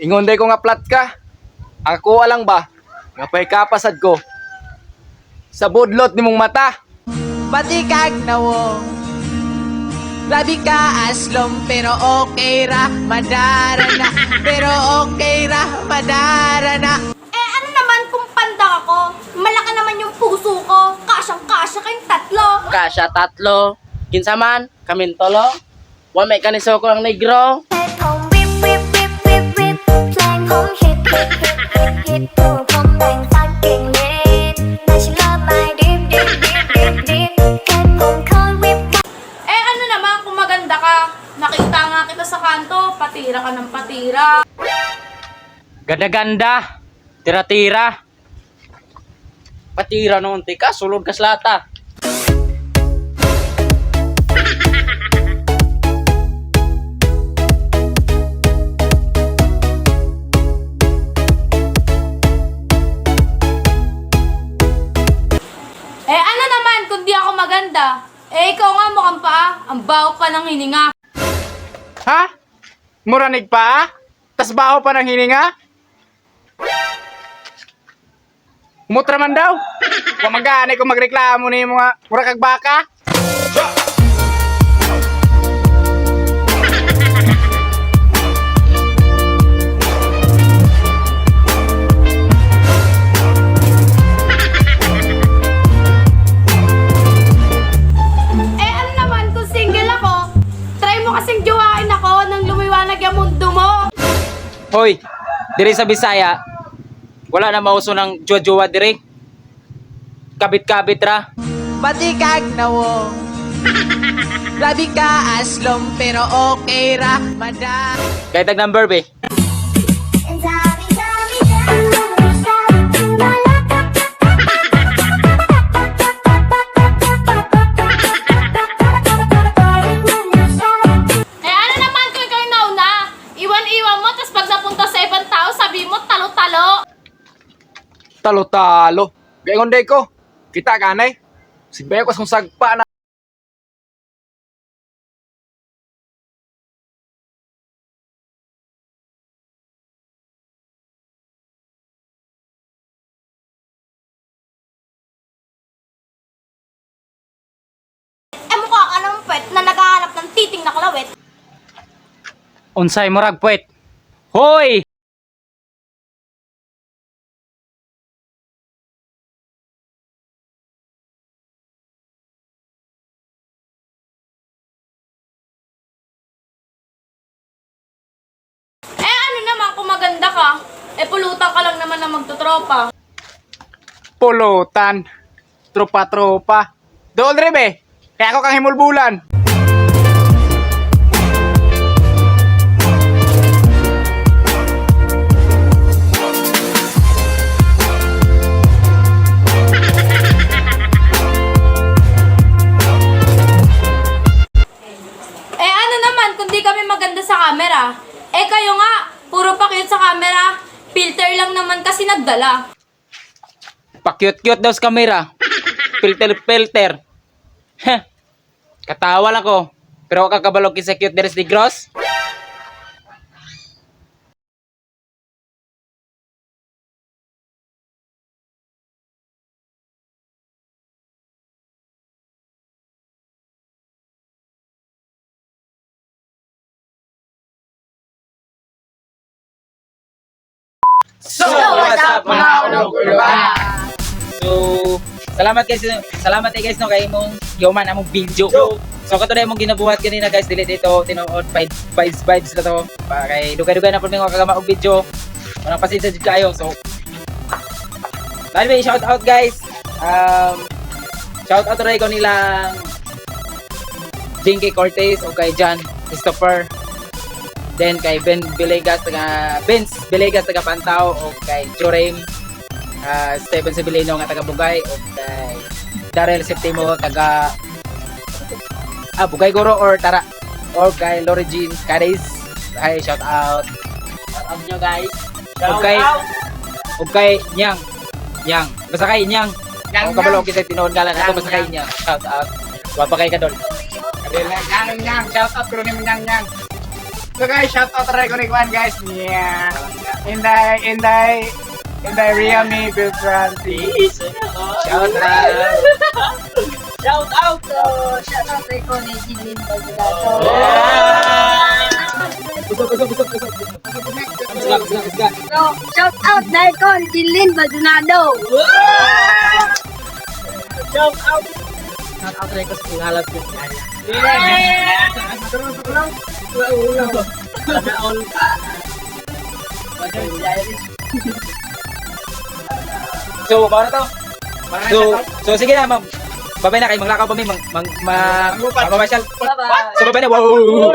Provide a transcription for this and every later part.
Ingon day ko nga plat ka. Ako alang ba? Nga pa'y kapasad ko. Sa budlot ni mong mata. Matikag na wo. Grabe ka aslom pero okay ra madara na. Pero okay ra madara na. Eh ano naman kung panda ako? Malaki naman yung puso ko. Kasyang-kasya kayong tatlo. Kasya tatlo. Kinsa man, kamin tolo. Wa may kaniso ko ang negro. Head home, whip, whip, whip, whip, whip. Flying home, hit, hit, hit, hit, hit. Puro pong bang fucking lit. Now she love my dip, dip, dip, dip, dip. Head home, cold, whip. Eh ano naman kung maganda ka? Nakita nga kita sa kanto. Patira ka ng patira. Ganda-ganda. Tira-tira. Patira noon tika, sulod ka sa lata. Eh ano naman kung di ako maganda? Eh ikaw nga mukhang pa. Ang baho pa ng hininga. Ha? Muranig pa? Tas baho pa ng hininga? Umutra man daw. Kung magani kung magreklamo ni mga mura kag baka. Eh ano naman kung single ako? Try mo kasing jowain ako nang lumiwanag yung mundo mo. Hoy, diri sa Bisaya, wala na mauso ng jowa-jowa diri. Kabit-kabit ra. Matikag na wo. Grabe ka aslom pero okay ra madara. Kahit tag number be. And Tommy, Tommy, Tommy. Eh ano naman kung ikaw nauna? Iwan-iwan mo, tapos pag napunta sa ibang tao, sabi mo talo-talo. Talo-talo. Gayon day ko. Kita ganay. Sigbayo ko sa sagpa na. Eh mukha ka ng pet na naghahanap ng titing na kalawit. Unsay murag puwet. Hoy! Eh ano naman kung maganda ka? Eh pulutan ka lang naman na magtutropa. Pulutan. Tropa-tropa. Doon rin be. Kaya ako kang himulbulan. Eh ano naman kung di kami maganda sa camera? Eh kayo nga, puro pa cute sa camera. Filter lang naman kasi nagdala. Pa-cute-cute daw sa kamera. Filter. Heh. Katawa lang ko. Pero kakabalog sa cute deres di gross. So, what's up mga ulog-ulogan? So, salamat guys no kay imong human among video. So kato na imong ginabuhat kanina guys, dili dito tinuod vibes na to. Para kay dugay-dugay na pud mi kagama og video. Wala pasensya jud kayo. So anyway, shout out guys. Shout out ray ko nilang Jinky Cortez o kay John Christopher. Then kay Vince Villegas taga Pantao o kay Jorem Steven Sibilino nga taga Bugay o kay Darrell Septimo taga Bugay Goro or or kay Lori Jean Caris. Hi, shout out nyo guys. O kay Nyang basta kay Nyang ang kabalo kita tinuod ngalan ato basta kay Nyang, shout out wa pa kay Kadol. Nyang, shout out ko ni Nyang. So guys, shout out rin ko ni Kwan guys. Yeah. Inday Riami Beltranti. Shout out. Shout out ko ni Jilin Bagdato. So, shout out dahil ko ni Jilin Bagdato. Shout out rin ko sa pinalap ko si Arya. So, paano to? So sige na, babay na kayo, maglakaw pa may mamasyal. Bye-bye. So, babay na. Wow!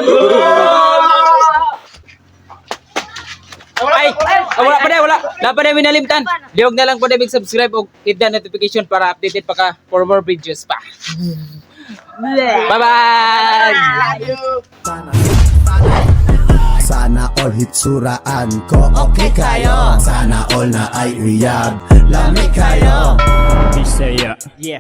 Ay! Wala pa na, wala. Wala pa na minalimtan. Lihog na lang po na subscribe o hit the notification para updated pa ka for more videos pa. Bye-bye! Sana all hitsuraan ko okay kayo. Sana all na ay uyab, lamig kayo. Bisaya. Yeah.